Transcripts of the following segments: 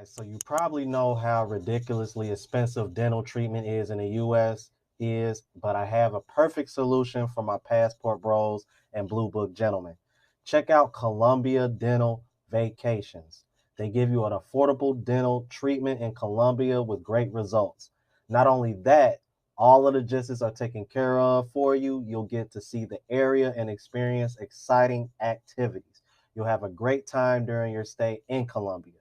Right, so you probably know how ridiculously expensive dental treatment is in the US but I have a perfect solution for my passport bros and blue book gentlemen. Check out Columbia Dental Vacations. They give you an affordable dental treatment in Colombia with great results. Not only that, all of the logistics are taken care of for you. You'll get to see the area and experience exciting activities. You'll have a great time during your stay in Colombia.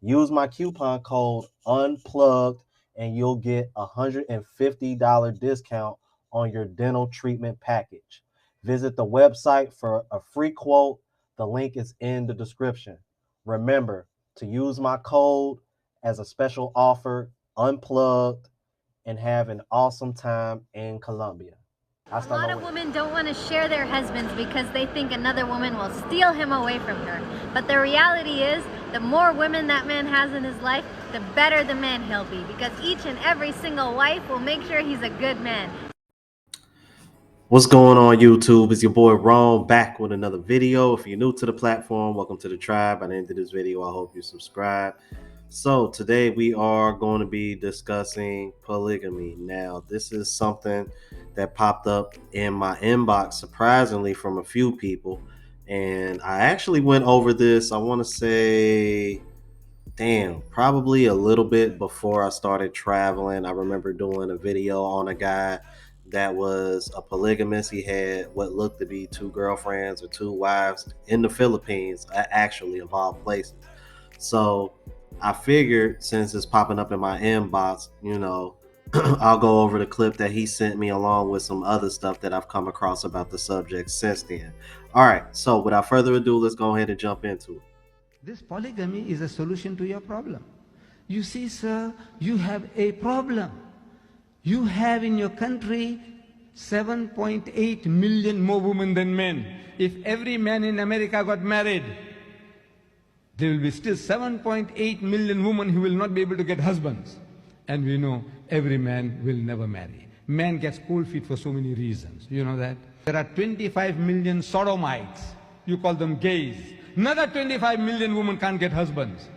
Use my coupon code UNPLUGGED and you'll get a $150 discount on your dental treatment package. Visit the website for a free quote. The link is in the description. Remember to use my code as a special offer, UNPLUGGED, and have an awesome time in Colombia. A lot of women don't want to share their husbands because they think another woman will steal him away from her. But the reality is, the more women that man has in his life, the better the man he'll be, because each and every single wife will make sure he's a good man. What's going on, YouTube? It's your boy Ron back with another video. If you're new to the platform, welcome to the tribe. By the end of this video, I hope you subscribe. So today we are going to be discussing polygamy. Now, this is something that popped up in my inbox surprisingly from a few people. And I actually went over this, I want to say, probably a little bit before I started traveling. I remember doing a video on a guy that was a polygamist. He had what looked to be two girlfriends or two wives in the Philippines, actually, of all places. So I figured, since it's popping up in my inbox, I'll go over the clip that he sent me along with some other stuff that I've come across about the subject since then. All right, so without further ado, let's go ahead and jump into it. This polygamy is a solution to your problem. You see, sir, you have a problem. You have in your country 7.8 million more women than men. If every man in America got married, there will be still 7.8 million women who will not be able to get husbands. And we know every man will never marry. Man gets cold feet for so many reasons. You know that? There are 25 million sodomites. You call them gays. Another 25 million women can't get husbands.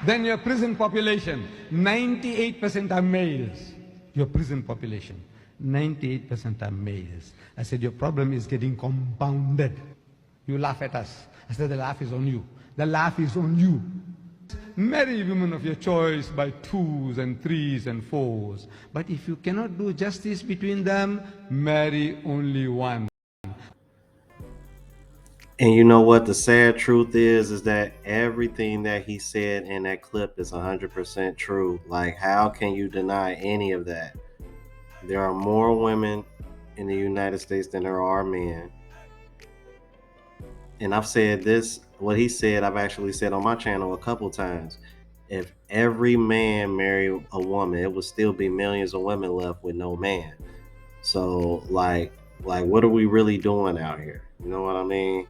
Then your prison population, 98% are males. Your prison population, 98% are males. I said, your problem is getting compounded. You laugh at us. I said, the laugh is on you. The laugh is on you. Marry women of your choice by twos and threes and fours. But if you cannot do justice between them, marry only one. And you know what? The sad truth is that everything that he said in that clip is 100% true. Like, how can you deny any of that? There are more women in the United States than there are men. And I've said this, what he said, I've actually said on my channel a couple times. If every man married a woman, it would still be millions of women left with no man. So, like what are we really doing out here? You know what I mean?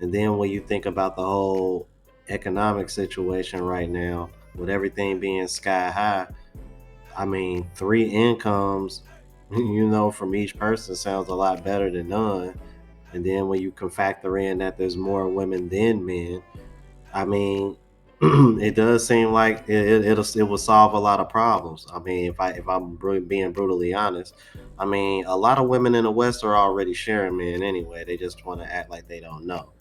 And then when you think about the whole economic situation right now, with everything being sky high, I mean, 3 incomes, from each person sounds a lot better than none. And then when you can factor in that there's more women than men, I mean, it does seem like it will solve a lot of problems. I mean, if I'm being brutally honest, I mean, a lot of women in the West are already sharing men anyway. They just want to act like they don't know.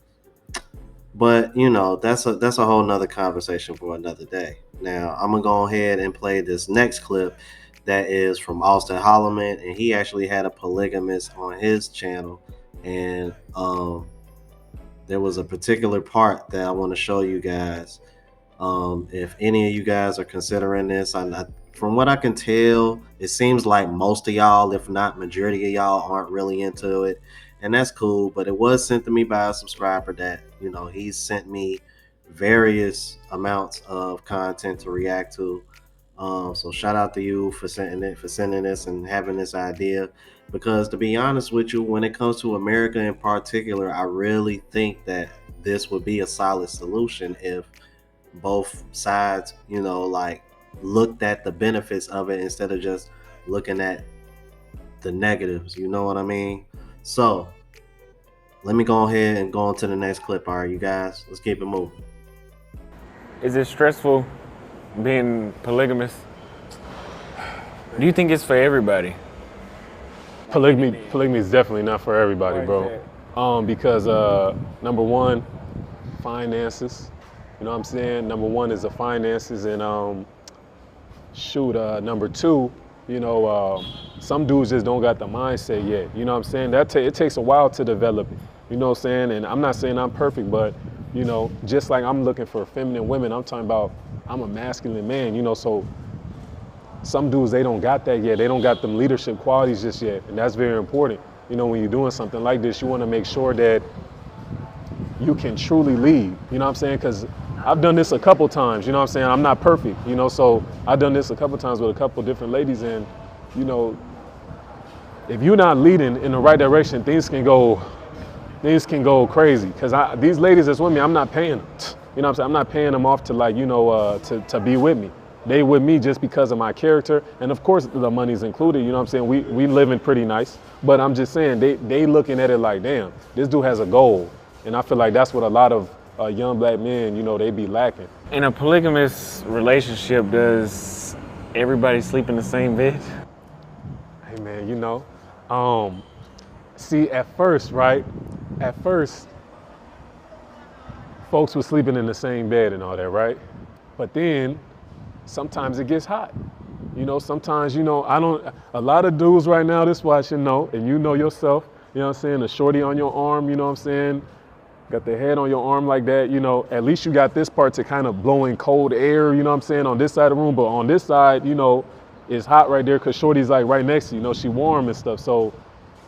But that's a whole nother conversation for another day. Now I'm gonna go ahead and play this next clip that is from Austin Holloman, and he actually had a polygamist on his channel, and there was a particular part that I want to show you guys. If any of you guys are considering this, from what I can tell, it seems like most of y'all, if not majority of y'all, aren't really into it, and that's cool. But it was sent to me by a subscriber that he's sent me various amounts of content to react to. So shout out to you for sending this and having this idea, because to be honest with you, when it comes to America in particular, I really think that this would be a solid solution if both sides, looked at the benefits of it instead of just looking at the negatives. You know what I mean? So let me go ahead and go on to the next clip. All right, you guys, let's keep it moving. Is it stressful being polygamous? Do you think it's for everybody? Polygamy is definitely not for everybody, bro. Because number one, finances. You know what I'm saying? Number one is the finances, and number two, some dudes just don't got the mindset yet. You know what I'm saying? It takes a while to develop it. You know what I'm saying? And I'm not saying I'm perfect, but just like I'm looking for feminine women, I'm talking about I'm a masculine man. So some dudes, they don't got that yet. They don't got them leadership qualities just yet, and that's very important. When you're doing something like this, you want to make sure that you can truly lead. You know what I'm saying? Because I've done this a couple times. You know what I'm saying? I'm not perfect. So I've done this a couple times with a couple different ladies, and if you're not leading in the right direction, things can go crazy. Because these ladies that's with me, I'm not paying them. You know what I'm saying? I'm not paying them off to to be with me. They with me just because of my character, and of course the money's included. You know what I'm saying? We living pretty nice, but I'm just saying they looking at it like, damn, this dude has a goal, and I feel like that's what a lot of young black men, they be lacking. In a polygamous relationship, does everybody sleep in the same bed? Hey man, see at first, right? At first, folks were sleeping in the same bed and all that, right? But then sometimes it gets hot. Sometimes, a lot of dudes right now, this is why I should know, and you know yourself, you know what I'm saying, a shorty on your arm, you know what I'm saying, got the head on your arm like that, at least you got this part to kind of blowing cold air, you know what I'm saying, on this side of the room, but on this side, it's hot right there because shorty's like right next to you, she warm and stuff. So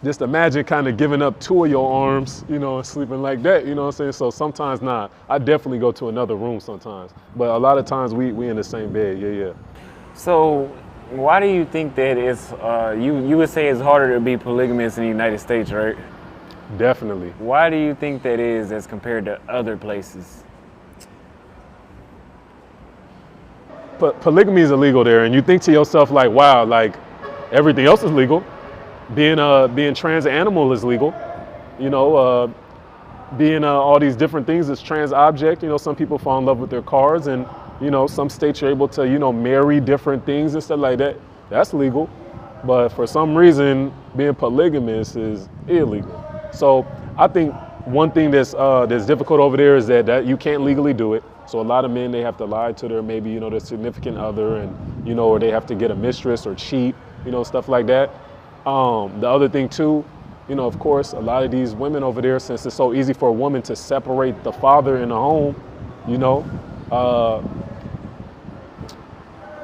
just imagine kind of giving up two of your arms, and sleeping like that, you know what I'm saying? So sometimes, I definitely go to another room sometimes. But a lot of times we in the same bed, yeah. So why do you think that it's, you would say it's harder to be polygamous in the United States, right? Definitely. Why do you think that is as compared to other places? But polygamy is illegal there, and you think to yourself like, wow, like everything else is legal. Being trans animal is legal, being all these different things is trans object. Some people fall in love with their cars, and some states are able to marry different things and stuff like that. That's legal, but for some reason being polygamous is illegal. So I think one thing that's difficult over there is that you can't legally do it. So a lot of men, they have to lie to their their significant other, and or they have to get a mistress or cheat, stuff like that. The other thing too, of course, a lot of these women over there, since it's so easy for a woman to separate the father in the home,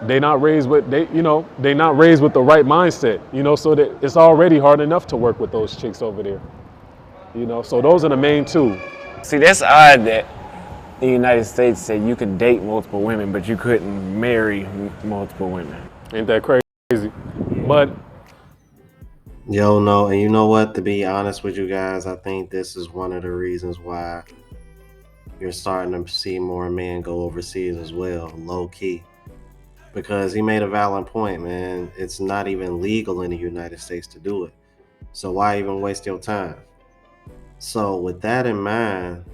they not raised with they not raised with the right mindset, so that it's already hard enough to work with those chicks over there. So those are the main two. See, that's odd that the United States said you could date multiple women, but you couldn't marry multiple women. Ain't that crazy? But Yo, no, and you know what? To be honest with you guys, I think this is one of the reasons why you're starting to see more men go overseas as well, low key. Because he made a valid point, man. It's not even legal in the United States to do it. So why even waste your time? So with that in mind,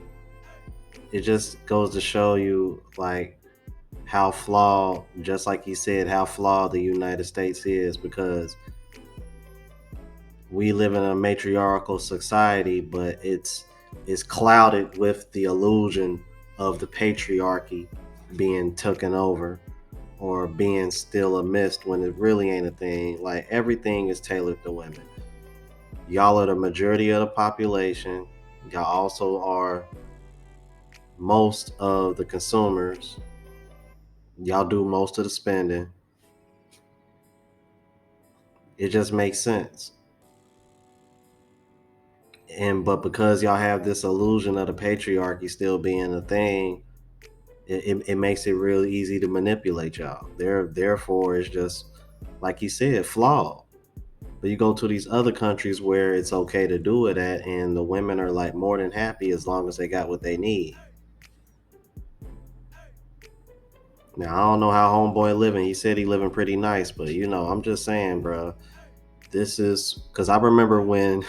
it just goes to show you like how flawed, just like he said, how flawed the United States is, because we live in a matriarchal society, but it's clouded with the illusion of the patriarchy being taken over or being still a mist when it really ain't a thing. Like everything is tailored to women. Y'all are the majority of the population. Y'all also are most of the consumers. Y'all do most of the spending. It just makes sense. But because y'all have this illusion of the patriarchy still being a thing, it makes it real easy to manipulate y'all. Therefore, it's just like he said, flawed. But you go to these other countries where it's okay to do it at, and the women are like more than happy as long as they got what they need. Now I don't know how homeboy living. He said he living pretty nice, but I'm just saying, bro. This is because I remember when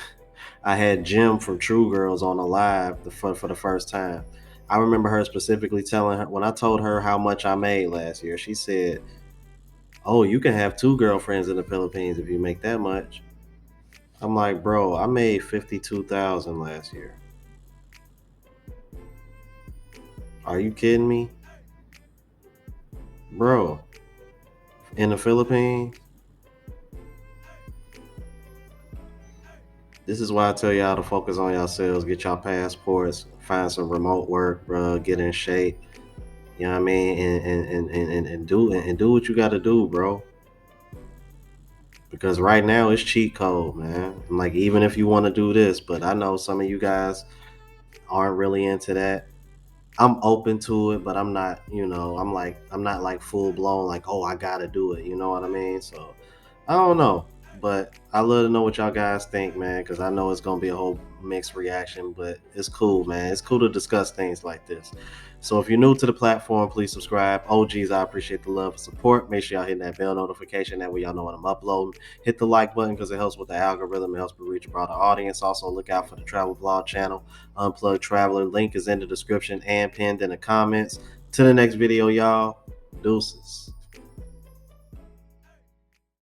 I had Jim from True Girls on the live for the first time. I remember her specifically telling her, when I told her how much I made last year, she said, "Oh, you can have 2 girlfriends in the Philippines if you make that much." I'm like, bro, I made 52,000 last year. Are you kidding me? Bro, in the Philippines? This is why I tell y'all to focus on yourselves, get y'all passports, find some remote work, bro, get in shape. You know what I mean? And do what you gotta do, bro. Because right now it's cheat code, man. Like, even if you want to do this, but I know some of you guys aren't really into that. I'm open to it, but I'm not, I'm not like full blown, like, oh, I gotta do it. You know what I mean? So I don't know, but I love to know what y'all guys think, man, because I know it's gonna be a whole mixed reaction, but it's cool, man. It's cool to discuss things like this. So if you're new to the platform, please subscribe. OGs, I appreciate the love and support. Make sure y'all hit that bell notification. That way y'all know when I'm uploading. Hit the like button because it helps with the algorithm. It helps me reach a broader audience. Also, look out for the travel vlog channel, Unplugged Traveler. Link is in the description and pinned in the comments. To the next video, y'all. Deuces.